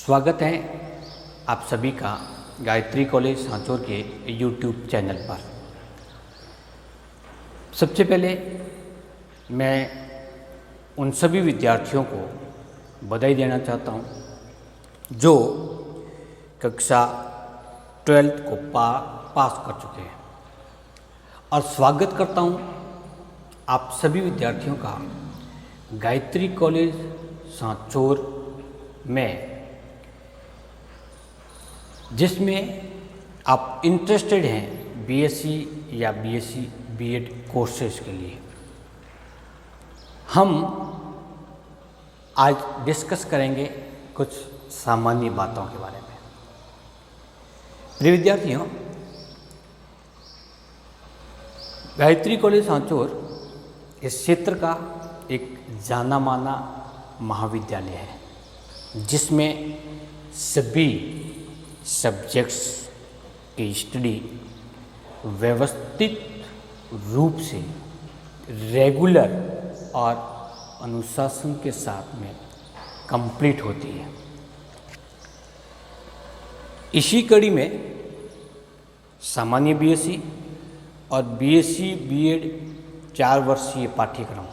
स्वागत है आप सभी का गायत्री कॉलेज सांचौर के यूट्यूब चैनल पर। सबसे पहले मैं उन सभी विद्यार्थियों को बधाई देना चाहता हूं जो कक्षा 12th को पास कर चुके हैं और स्वागत करता हूं आप सभी विद्यार्थियों का गायत्री कॉलेज सांचौर में, जिसमें आप इंटरेस्टेड हैं बीएससी या बीएससी बीएड कोर्सेज के लिए। हम आज डिस्कस करेंगे कुछ सामान्य बातों के बारे में। प्रिय विद्यार्थियों, गायत्री कॉलेज सांचौर इस क्षेत्र का एक जाना माना महाविद्यालय है जिसमें सभी सब्जेक्ट्स की स्टडी व्यवस्थित रूप से रेगुलर और अनुशासन के साथ में कंप्लीट होती है। इसी कड़ी में सामान्य बीएससी और बीएससी बीएड 4 वर्षीय पाठ्यक्रम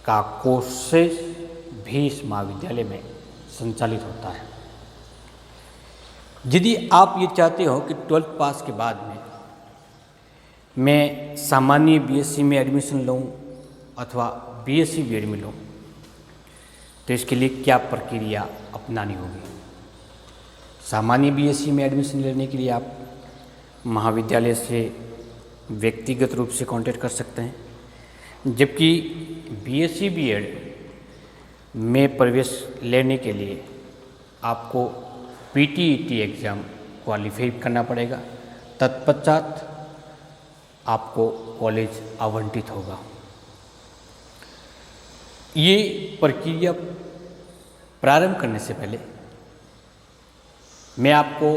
का कोर्सेज भी इस महाविद्यालय में संचालित होता है। यदि आप ये चाहते हो कि 12th पास के बाद में मैं सामान्य बीएससी में एडमिशन लूँ अथवा बीएससी बीएड में लूँ, तो इसके लिए क्या प्रक्रिया अपनानी होगी। सामान्य बीएससी में एडमिशन लेने के लिए आप महाविद्यालय से व्यक्तिगत रूप से कांटेक्ट कर सकते हैं, जबकि बीएससी बीएड में प्रवेश लेने के लिए आपको पीटीईटी एग्ज़ाम क्वालिफाई करना पड़ेगा। तत्पश्चात आपको कॉलेज आवंटित होगा। ये प्रक्रिया प्रारंभ करने से पहले मैं आपको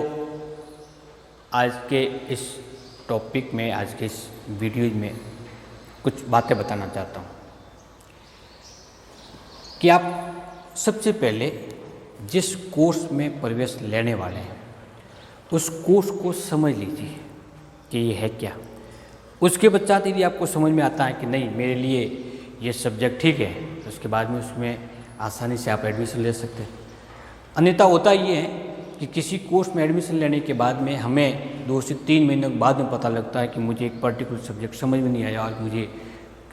आज के इस टॉपिक में, आज के इस वीडियो में कुछ बातें बताना चाहता हूँ कि आप सबसे पहले जिस कोर्स में प्रवेश लेने वाले हैं उस कोर्स को समझ लीजिए कि ये है क्या। उसके पश्चात यदि आपको समझ में आता है कि नहीं, मेरे लिए ये सब्जेक्ट ठीक है, तो उसके बाद में उसमें आसानी से आप एडमिशन ले सकते हैं। अन्यथा होता ये है कि किसी कोर्स में एडमिशन लेने के बाद में हमें 2 से 3 महीनों के बाद में पता लगता है कि मुझे एक पर्टिकुलर सब्जेक्ट समझ में नहीं आया और मुझे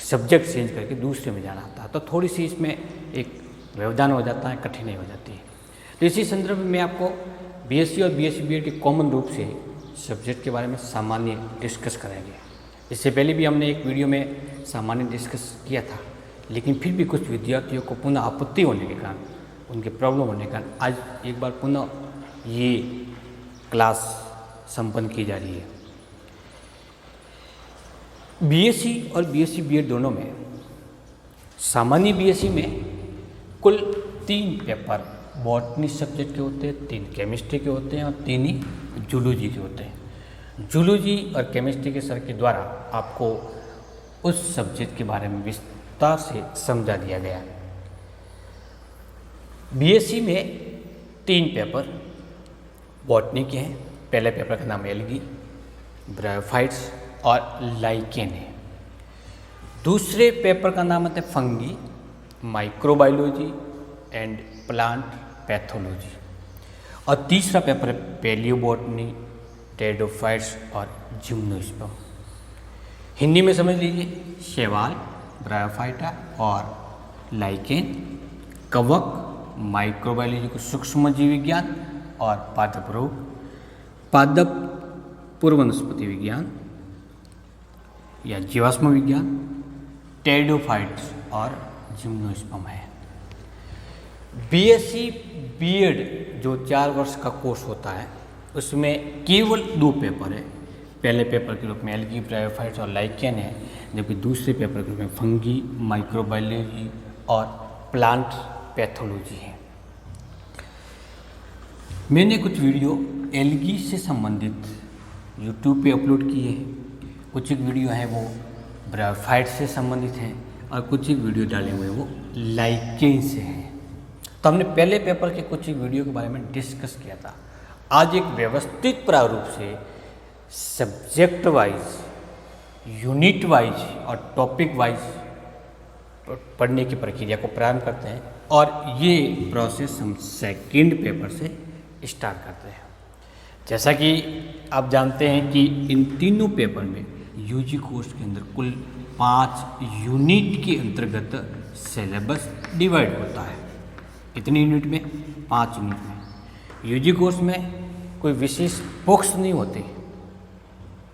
सब्जेक्ट चेंज करके दूसरे में जाना था, तो थोड़ी सी इसमें एक व्यवधान हो जाता है, कठिनाई हो जाती है। तो इसी संदर्भ में आपको बीएससी और बीएससी बीएड के कॉमन रूप से सब्जेक्ट के बारे में सामान्य डिस्कस करेंगे। इससे पहले भी हमने एक वीडियो में सामान्य डिस्कस किया था, लेकिन फिर भी कुछ विद्यार्थियों को पुनः आपत्ति होने के कारण, उनके प्रॉब्लम होने के कारण आज एक बार पुनः ये क्लास संपन्न की जा रही है। बीएससी और बीएससी बीएड दोनों में, सामान्य बीएससी में कुल 3 पेपर बॉटनी सब्जेक्ट के होते हैं, 3 केमिस्ट्री के होते हैं और 3 ही जूलॉजी के होते हैं। जूलॉजी और केमिस्ट्री के सर के द्वारा आपको उस सब्जेक्ट के बारे में विस्तार से समझा दिया गया। बीएससी में 3 पेपर बॉटनी के हैं। पहले पेपर का नाम एल्गी, ब्रायोफाइट्स और लाइकेन है। दूसरे पेपर का नाम है fungi, microbiology and plant pathology. और तीसरा पेपर है पैलियोबॉटनी, टेरिडोफाइट्स और जिम्नोस्पर्म। हिंदी में समझ लीजिए, शैवाल, ब्रायोफाइटा और लाइकेन, कवक, माइक्रोबायोलॉजी को सूक्ष्म जीव विज्ञान और पादप रोग, पादप पूर्व वनस्पति विज्ञान या जीवाश्म विज्ञान, टेरिडोफाइट्स और जिम्नोस्पर्म है। बीएससी बीएड जो 4 वर्ष का कोर्स होता है उसमें केवल 2 पेपर है। पहले पेपर के रूप में एल्गी, ब्रायोफाइट्स और लाइकेन है, जबकि दूसरे पेपर के रूप में फंगी, माइक्रोबायोलॉजी और प्लांट पैथोलॉजी है। मैंने कुछ वीडियो एल्गी से संबंधित यूट्यूब पे अपलोड किए हैं, कुछ एक वीडियो हैं वो ब्रायोफाइट से संबंधित हैं और कुछ एक वीडियो डाले हुए वो लाइकेन से हैं। तो हमने पहले पेपर के कुछ वीडियो के बारे में डिस्कस किया था। आज एक व्यवस्थित प्रारूप से सब्जेक्ट वाइज, यूनिट वाइज और टॉपिक वाइज पढ़ने की प्रक्रिया को प्रारंभ करते हैं और ये प्रोसेस हम सेकंड पेपर से स्टार्ट करते हैं। जैसा कि आप जानते हैं कि इन तीनों पेपर में यूजी कोर्स के अंदर कुल 5 यूनिट के अंतर्गत सिलेबस डिवाइड होता है। कितने यूनिट में? 5 यूनिट में। यूजी कोर्स में कोई विशेष बुक्स नहीं होते,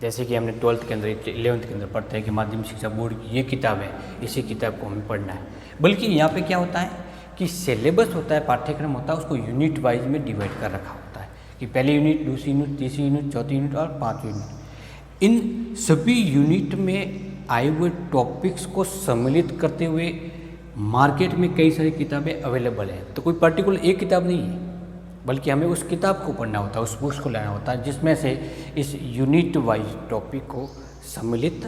जैसे कि हमने 12th के अंदर 11th के अंदर पढ़ते हैं कि माध्यमिक शिक्षा बोर्ड की ये किताब है, इसी किताब को हमें पढ़ना है। बल्कि यहाँ पे क्या होता है कि सिलेबस होता है, पाठ्यक्रम होता है, उसको यूनिट वाइज में डिवाइड कर रखा होता है कि पहली यूनिट, दूसरी यूनिट, तीसरी यूनिट, चौथी यूनिट और 5वीं यूनिट। इन सभी यूनिट में आए हुए टॉपिक्स को सम्मिलित करते हुए मार्केट में कई सारी किताबें अवेलेबल हैं। तो कोई पर्टिकुलर एक किताब नहीं है, बल्कि हमें उस किताब को पढ़ना होता है, उस बुक्स को लेना होता है जिसमें से इस यूनिट वाइज टॉपिक को सम्मिलित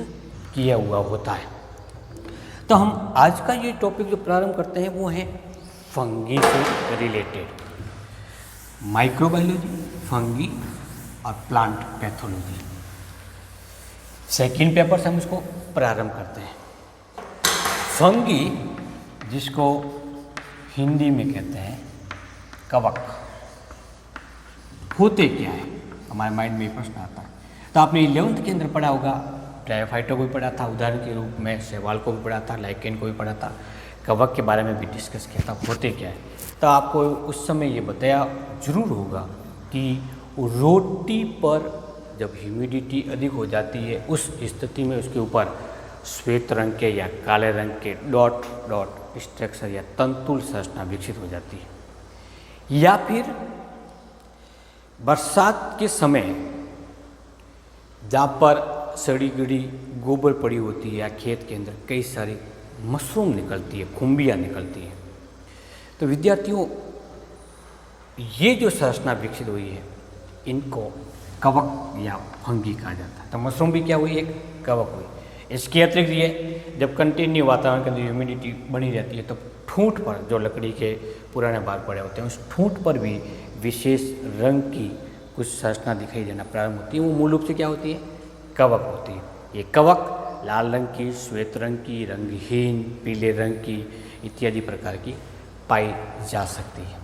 किया हुआ होता है। तो हम आज का ये टॉपिक जो प्रारंभ करते हैं वो है फंगी से रिलेटेड, माइक्रोबायोलॉजी, फंगी और प्लांट पैथोलॉजी। सेकेंड पेपर से हम इसको प्रारंभ करते हैं। फंगी, जिसको हिंदी में कहते हैं कवक, होते क्या है? हमारे माइंड में प्रश्न आता है। तो आपने 11th के अंदर पढ़ा होगा, ब्रायोफाइटों को भी पढ़ा था, उदाहरण के रूप में शैवाल को भी पढ़ा था, लाइकेन को भी पढ़ा था, कवक के बारे में भी डिस्कस किया था, होते क्या है। तो आपको उस समय ये बताया जरूर होगा कि रोटी पर जब ह्यूमिडिटी अधिक हो जाती है उस स्थिति में उसके ऊपर श्वेत रंग के या काले रंग के डॉट डॉट स्ट्रक्चर या तंतुल संरचना विकसित हो जाती है। या फिर बरसात के समय जहाँ पर सड़ी गड़ी गोबर पड़ी होती है या खेत के अंदर कई सारी मशरूम निकलती है, खुम्बियाँ निकलती हैं। तो विद्यार्थियों, ये जो संरचना विकसित हुई है इनको कवक या फंगी कहा जाता है। तो मशरूम भी क्या हुई? एक कवक हुई। इसके अतिरिक्त ये जब कंटिन्यू वातावरण के अंदर ह्यूमिडिटी बनी रहती है तो ठूंठ पर, जो लकड़ी के पुराने भाग पड़े होते हैं, उस ठूंठ पर भी विशेष रंग की कुछ संरचना दिखाई देना प्रारंभ होती है। वो मूल रूप से क्या होती है? कवक होती है। ये कवक लाल रंग की, श्वेत रंग की, रंगहीन पीले रंग की इत्यादि प्रकार की पाई जा सकती है।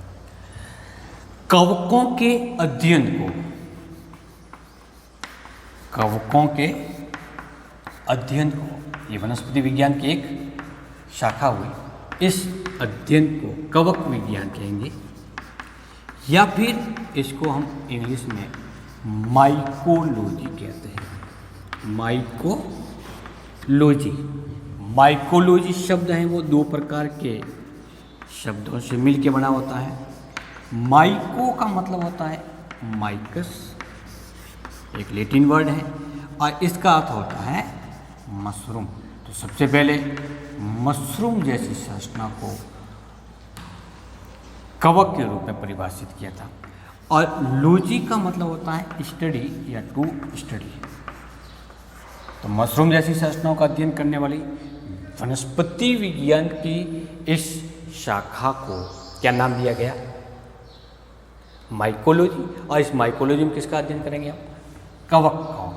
कवकों के अध्ययन को, कवकों के अध्ययन को, ये वनस्पति विज्ञान की एक शाखा हुई, इस अध्ययन को कवक विज्ञान कहेंगे, या फिर इसको हम इंग्लिश में माइकोलॉजी कहते हैं। माइकोलॉजी, माइकोलॉजी शब्द है वो 2 प्रकार के शब्दों से मिलके बना होता है। माइको का मतलब होता है माइकस, एक लैटिन वर्ड है, और इसका अर्थ होता है मशरूम। तो सबसे पहले मशरूम जैसी संरचना को कवक के रूप में परिभाषित किया था। और लॉजी का मतलब होता है स्टडी या टू स्टडी। तो मशरूम जैसी संरचनाओं का अध्ययन करने वाली वनस्पति विज्ञान की इस शाखा को क्या नाम दिया गया? माइकोलॉजी। और इस माइकोलॉजी में किसका अध्ययन करेंगे हम? कवक का।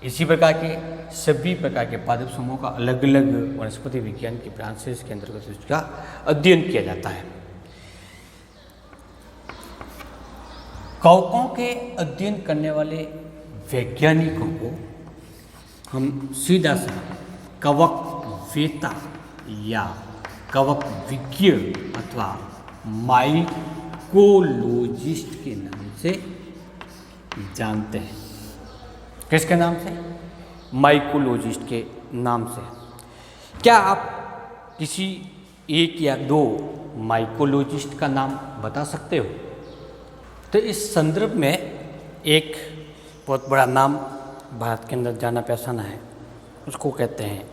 इसी प्रकार के सभी प्रकार के पादप समूह का अलग अलग वनस्पति विज्ञान की ब्रांचेस के अंतर्गत उसका अध्ययन किया जाता है। कवकों के अध्ययन करने वाले वैज्ञानिकों को हम सीधा सा कवक वेता या कवक विज्ञ अथवा माइकोलॉजिस्ट के नाम से जानते हैं। किसके नाम से? माइकोलॉजिस्ट के नाम से। क्या आप किसी एक या 2 माइकोलॉजिस्ट का नाम बता सकते हो? तो इस संदर्भ में एक बहुत बड़ा नाम भारत के अंदर जाना पहचाना है, उसको कहते हैं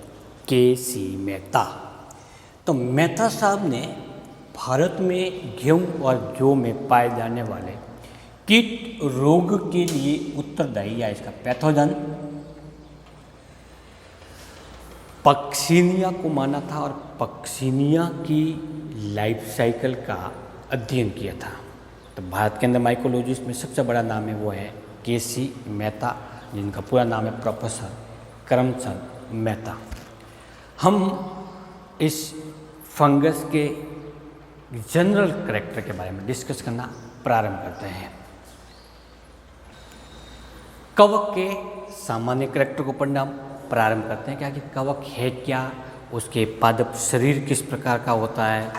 KC मेहता। तो मेहता साहब ने भारत में गेहूं और जौ में पाए जाने वाले कीट रोग के लिए उत्तरदायी या इसका पैथोजन पक्सिनिया को माना था, और पक्सिनिया की लाइफ साइकिल का अध्ययन किया था। तो भारत के अंदर माइकोलॉजिस्ट में सबसे बड़ा नाम है वो है के.सी. मेहता, जिनका पूरा नाम है प्रोफेसर करमचंद मेहता। हम इस फंगस के जनरल कैरेक्टर के बारे में डिस्कस करना प्रारंभ करते हैं। कवक के सामान्य कैरेक्टर को पढ़ना प्रारंभ करते हैं, क्या कि कवक है क्या, उसके पादप शरीर किस प्रकार का होता है,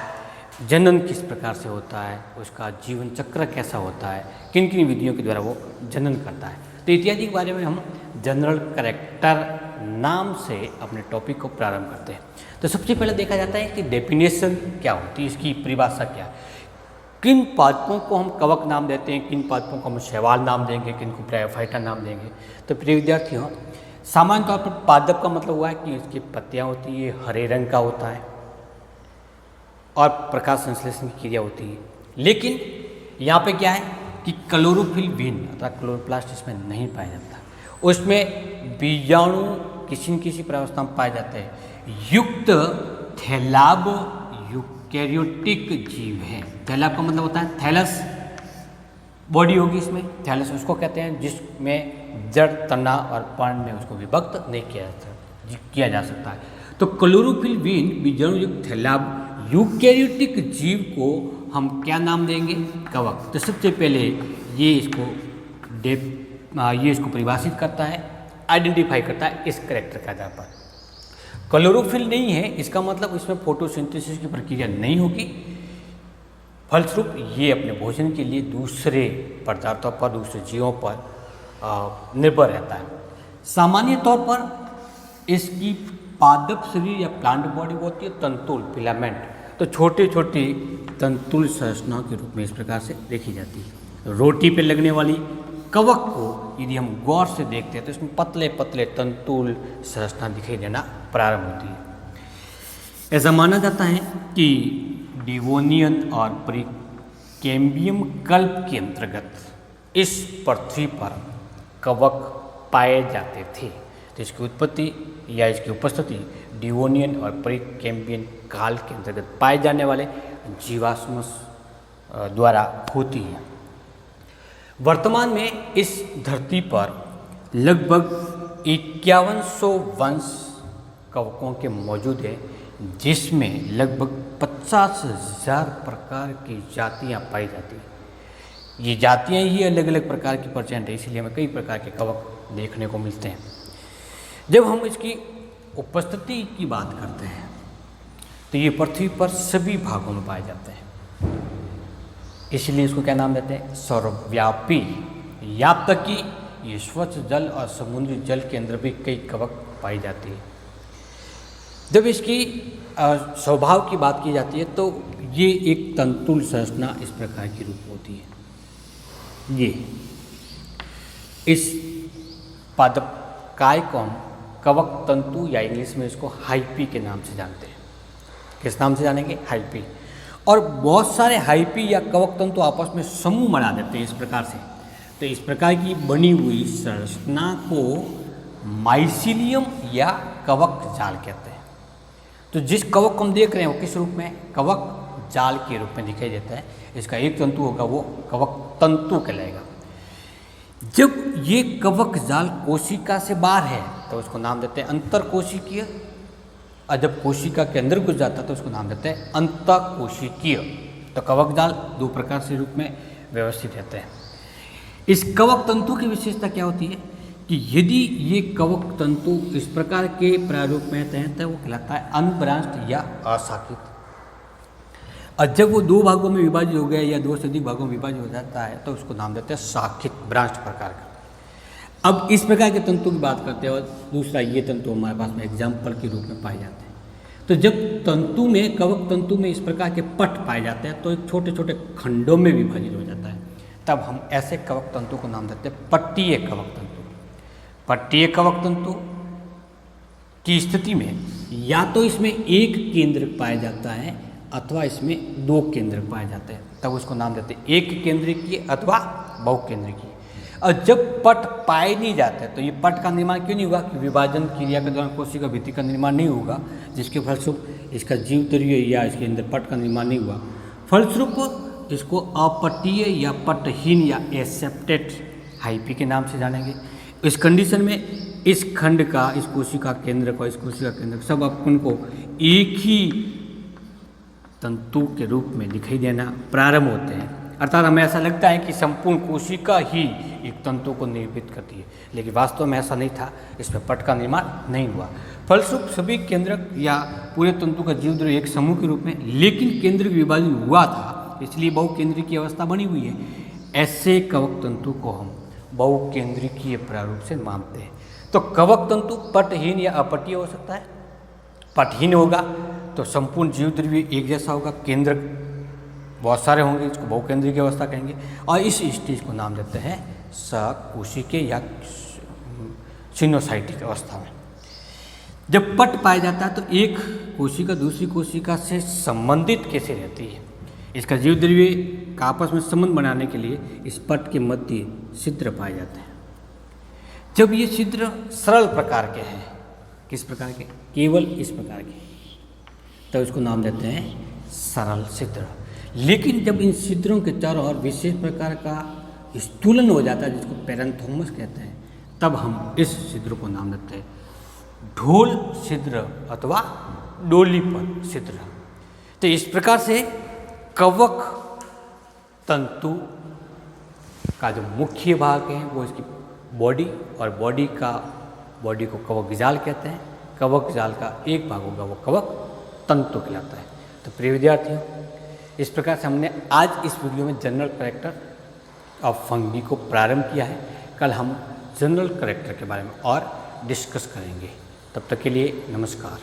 जनन किस प्रकार से होता है, उसका जीवन चक्र कैसा होता है, किन किन विधियों के द्वारा वो जनन करता है, तो इत्यादि के बारे में हम जनरल कैरेक्टर नाम से अपने टॉपिक को प्रारंभ करते हैं। तो सबसे पहले देखा जाता है कि डेफिनेशन क्या होती है, इसकी परिभाषा क्या है, किन पादपों को हम कवक नाम देते हैं, किन पादपों को हम शैवाल नाम देंगे, किन को ब्रायोफाइटा नाम देंगे। तो प्रिय विद्यार्थियों, सामान्य तौर पर पादप का मतलब हुआ है कि इसकी पत्तियाँ होती है, हरे रंग का होता है और प्रकाश संश्लेषण की क्रिया होती है। लेकिन यहाँ पे क्या है कि क्लोरोफिल बीन अर्थात क्लोरोप्लास्ट इसमें नहीं पाया जाता, उसमें बीजाणु किसी न किसी प्रावस्था में पाए जाते हैं, युक्त थैलाब यूकैरियोटिक जीव है। थैलाब का मतलब होता है थैलस, बॉडी होगी इसमें, थैलस उसको कहते हैं जिसमें जड़, तना और पर्ण में उसको विभक्त नहीं किया जा सकता है। तो क्लोरोफिल बीन बीजाणु युक्त थैलाब यूकैरियोटिक जीव को हम क्या नाम देंगे, कवक। तो सबसे पहले ये इसको परिभाषित करता है, आइडेंटिफाई करता है इस कैरेक्टर के आधार पर। क्लोरोफिल नहीं है इसका मतलब इसमें फोटोसिंथेसिस की प्रक्रिया नहीं होगी, फलस्वरूप ये अपने भोजन के लिए दूसरे पदार्थों पर, दूसरे जीवों पर निर्भर रहता है। सामान्य तौर पर इसकी पादप शरीर या प्लांट बॉडी होती है तंतुल फिलामेंट, तो छोटे छोटे तंतुल संरचनाओं के रूप में इस प्रकार से देखी जाती है। रोटी पे लगने वाली कवक को यदि हम गौर से देखते हैं तो इसमें पतले पतले तंतुल संरचना दिखाई देना प्रारंभ होती है। ऐसा माना जाता है कि डिवोनियन और प्रीकैम्बियम कल्प के अंतर्गत इस पृथ्वी पर कवक पाए जाते थे। तो इसकी उत्पत्ति या इसकी उपस्थिति डिवोनियन और प्रीकैम्बियन काल के अंतर्गत पाए जाने वाले जीवाश्म द्वारा होती है। वर्तमान में इस धरती पर लगभग 5100 वंश कवकों के मौजूद है, जिसमें लगभग 50,000 प्रकार की जातियां पाई जाती हैं। ये जातियां ही अलग अलग प्रकार की प्रेजेंट है, इसलिए हमें कई प्रकार के कवक देखने को मिलते हैं। जब हम इसकी उपस्थिति की बात करते हैं तो ये पृथ्वी पर सभी भागों में पाए जाते हैं, इसलिए इसको क्या नाम देते हैं, सर्वव्यापी। यहाँ तक कि ये स्वच्छ जल और समुद्री जल के अंदर भी कई कवक पाई जाती है। जब इसकी स्वभाव की बात की जाती है तो ये एक तंतुल संरचना इस प्रकार की रूप होती है। ये इस पादप काय को हम कवक तंतु या इंग्लिश में इसको हाइपी के नाम से जानते हैं। किस नाम से जानेंगे, हाइपी। और बहुत सारे हाइपी या कवक तंतु आपस में समूह बना देते हैं इस प्रकार से। तो इस प्रकार की बनी हुई संरचना को माइसीलियम या कवक जाल कहते हैं। तो जिस कवक को हम देख रहे हैं वो किस रूप में, कवक जाल के रूप में दिखाई देता है। इसका एक तंतु होगा वो कवक तंतु कहलाएगा। जब ये कवक जाल कोशिका से बाहर है तो उसको नाम देते हैं अंतरकोशिकीय, और जब कोशिका के अंदर घुस जाता है तो उसको नाम देते हैं अंतःकोशिकीय। तो कवक जाल दो प्रकार से रूप में व्यवस्थित रहते हैं। इस कवक तंतु की विशेषता क्या होती है कि यदि ये कवक तंतु इस प्रकार के प्रारूप में रहते हैं तो वो कहलाता है अनब्रांच्ड या अशाखित। और जब वो दो भागों में विभाजित हो गया या दो से अधिक भागों में विभाजित हो जाता है तो उसको नाम देते हैं शाखित, ब्रांच प्रकार का। अब इस प्रकार के तंतु की बात करते हैं और दूसरा ये तंतु हमारे पास में एग्जाम्पल के रूप में पाए जाते हैं। तो जब तंतु में, कवक तंतु में इस प्रकार के पट पाए जाते हैं तो एक छोटे छोटे खंडों में विभाजित हो जाता है, तब हम ऐसे कवक तंतु को नाम देते हैं पट्टीय कवक तंतु। पट्टीय कवक तंतु की स्थिति में या तो इसमें एक केंद्र पाया जाता है अथवा इसमें दो केंद्र पाए जाते हैं, तब उसको नाम देते हैं एक केंद्रीय अथवा बहुकेंद्रीय। और जब पट पाए नहीं जाते तो ये पट का निर्माण क्यों नहीं हुआ कि विभाजन क्रिया के दौरान कोशिका भित्ति का निर्माण नहीं होगा, जिसके फलस्वरूप इसका जीव तरीय या इसके अंदर पट का निर्माण नहीं हुआ। फलस्वरूप इसको अपट्टीय या पटहीन या एसेप्टेड हाइपी के नाम से जानेंगे। इस कंडीशन में इस खंड का, इस कोशिका केंद्र का, इस कोशिका केंद्र सब अपन को एक ही तंतु के रूप में दिखाई देना प्रारंभ होते हैं। अर्थात हमें ऐसा लगता है कि संपूर्ण कोशिका ही एक तंतु को निर्मित करती है, लेकिन वास्तव में ऐसा नहीं था। इसमें पट का निर्माण नहीं हुआ। फलस्वरूप सभी केंद्रक या पूरे तंतु का जीवद्रव्य एक समूह के रूप में, लेकिन केंद्र विभाजन हुआ था, इसलिए बहुकेंद्रीय की अवस्था बनी हुई है। ऐसे कवक तंतु को हम बहुकेंद्रीय प्रारूप से मानते हैं। तो कवक तंतु पटहीन या अपट्टीय हो सकता है। पटहीन होगा तो संपूर्ण जीवद्रव्य एक जैसा होगा, केंद्र बहुत सारे होंगे, इसको बहुकेंद्रीय की अवस्था कहेंगे। और इस स्टेज को नाम देते हैं सकोशिकीय या सिनोसाइटिक अवस्था में। जब पट पाया जाता है तो एक कोशिका दूसरी कोशिका से संबंधित कैसे रहती है, इसका जीवद्रव्य का आपस में संबंध बनाने के लिए इस पट के मध्य छिद्र पाए जाते हैं। जब ये छिद्र सरल प्रकार के हैं, किस प्रकार के, केवल इस प्रकार के, तो इसको नाम देते हैं सरल छिद्र। लेकिन जब इन छिद्रों के चारों ओर विशेष प्रकार का स्थूलन हो जाता है, जिसको पेरेंथोमस कहते हैं, तब हम इस छिद्र को नाम देते हैं ढोल छिद्र अथवा डोलीपन छिद्र। तो इस प्रकार से कवक तंतु का जो मुख्य भाग है वो इसकी बॉडी, और बॉडी को कवक जाल कहते हैं। कवक जाल का एक भाग होगा वो कवक तंतु कहलाता है। तो प्रिय विद्यार्थियों, इस प्रकार से हमने आज इस वीडियो में जनरल कैरेक्टर ऑफ फंगी को प्रारंभ किया है। कल हम जनरल कैरेक्टर के बारे में और डिस्कस करेंगे। तब तक के लिए नमस्कार।